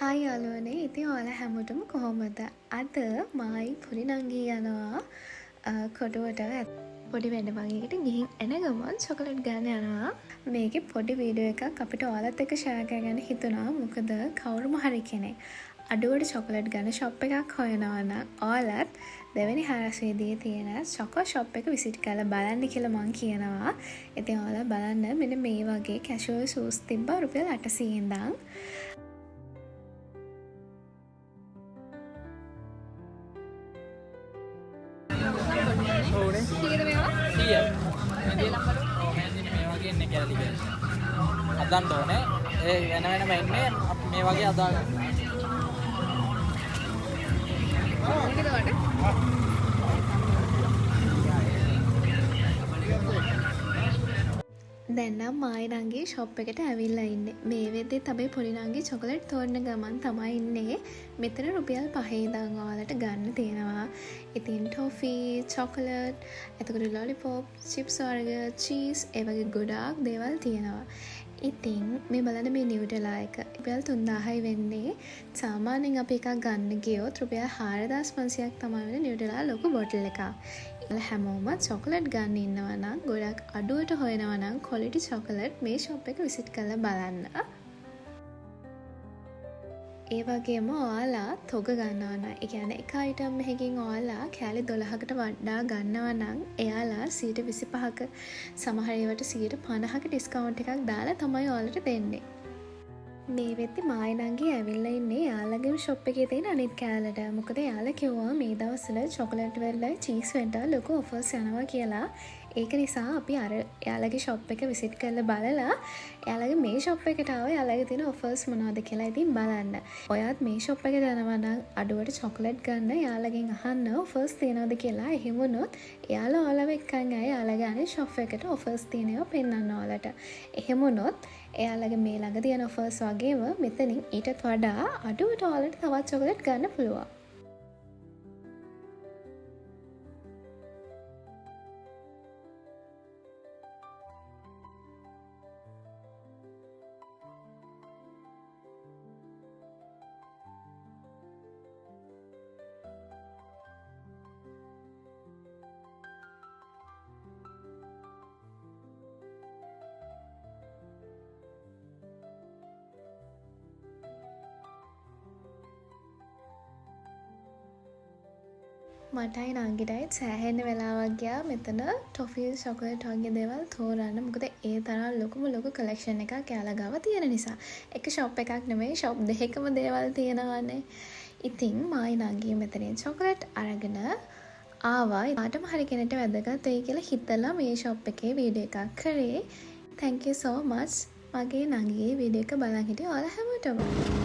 Hi යාළුවනේ. ඉතින් ඔයාලා හැමෝටම කොහොමද? අද මයි පොඩි නංගී යනවා කොටුවට පොඩි වැඩ වගේකට ගිහින් එන ගමන් චොකලට් ගන්න යනවා. මේකේ පොඩි වීඩියෝ එකක් අපිට ඔයාලත් එක්ක ෂෙයා කරගන්න හිතුණා. මොකද කවුරුම හරි කෙනෙක් අඩුවට චොකලට් ගන්න ෂොප් එකක් හොයනවා නම් ඔයාලත් දෙවෙනි හරස්වේදී තියෙන චොකෝ ෂොප් එක විසිට් කරලා බලන්න කියලා මං කියනවා. ඉතින් ඔයාලා බලන්න මෙන්න මේ වගේ කැෂුවල් ෂූස් තිබ්බා රුපියල් 800 ඉඳන්. කීයද මේවා? 100. මේ වගේ ඉන්නේ කැලි කැලි. අදන්න ඕනේ. ඒ වෙන වෙනම ඉන්නේ මේ වගේ අදාගන්න. මේකද වඩ? දැන් නම් මායි නංගී ෂොප් එකට ඇවිල්ලා ඉන්නේ. මේ වෙද්දි තමයි පොඩි නංගී චොකලට් තෝරන ගමන් තමයි ඉන්නේ. මෙතන රුපියල් 5 ඉඳන් ඔයාලට ගන්න තියෙනවා. ඉතින් ටොෆී, චොකලට්, එතකොට ලොලිපොප්, චිප්ස් වර්ග, චීස්, ඒ වගේ ගොඩාක් දේවල් තියෙනවා. ඉතින් මේ බලන්න මේ නිව්ටෙලා එක රුපියල් 3000යි වෙන්නේ. සාමාන්‍යයෙන් අපි එකක් ගන්න ගියොත් රුපියල් 4500ක් තමයි වෙන නිව්ටෙලා ලොකු බොටල් එකක්. ඔයාලා හැමෝම චොකලට් ගන්න ඉන්නවා නම් ගොඩක් අඩුවට හොයනවා නම් ක්වොලිටි චොකලට් මේ ෂොප් එක විසිට් කරලා බලන්න. ඒ වගේම ඔයාලා තොග ගන්නවා නම් ඒ කියන්නේ එක අයිටම් එකකින් ඔයාලා කෑලි 12කට වඩා ගන්නවා නම් එයාලා 25ක සමහර ඒවාට 50ක ඩිස්කවුන්ට් එකක් දාලා තමයි ඔයාලට දෙන්නේ. මේ වෙද්දි මායි නංගී ඇවිල්ලා ඉන්නේ යාළුවගේ ෂොප් එකේ තියෙන අනිත් කෑල්ලට. මොකද යාළුවා කිව්වා මේ දවස්වල චොකලට් වල චීස් වලට ලොකු ඔෆර්ස් යනවා කියලා. ඒක නිසා අපි අර යාළුවගේ ෂොප් එක විසිට් කරලා බලලා යාළුවගේ මේ ෂොප් එකට ආවා. යාළුවගේ තියෙන ඔෆර්ස් මොනවද කියලා ඉතින් බලන්න. ඔයාත් මේ ෂොප් එකට යනවා නම් අඩුවට චොකලට් ගන්න යාළුවගෙන් අහන්න ඔෆර්ස් තියෙනවද කියලා. එහෙම වුණොත් යාළුවා ඔයාලව එක්කන් ආයේ යාළුවගේ අනිත් ෂොප් එකට ඔෆර්ස් තියෙනවා පෙන්වන්න ඔයාලට. එහෙම වුණොත් එයාලගේ මේ ළඟ තියෙන ඔෆර්ස් වගේම මෙතනින් ඊටත් වඩා අඩුවට ඔයාලට තවත් චොකලට් ගන්න පුළුවන්. මටයි නංගිටයි සෑහෙන වෙලාවක් ගියා මෙතන ටොෆී චොකලට් වගේ දේවල් තෝරන්න. මොකද ඒ තරම් ලොකුම ලොකු කලෙක්ෂන් එකක් යාළුවා ගාව තියෙන නිසා. එක ෂොප් එකක් නෙමෙයි ෂොප් දෙකකම දේවල් තියෙනවානේ. ඉතින් මායි නංගිය මෙතනින් චොකලට් අරගෙන ආවා. ඊටම හරි කෙනෙක්ට වැදගත් වෙයි කියලා හිතලා මේ ෂොප් එකේ වීඩියෝ එකක් කරේ. thank you so much මගේ නංගිගේ වීඩියෝ එක බලන් හිටිය ඔයාලා හැමෝටම.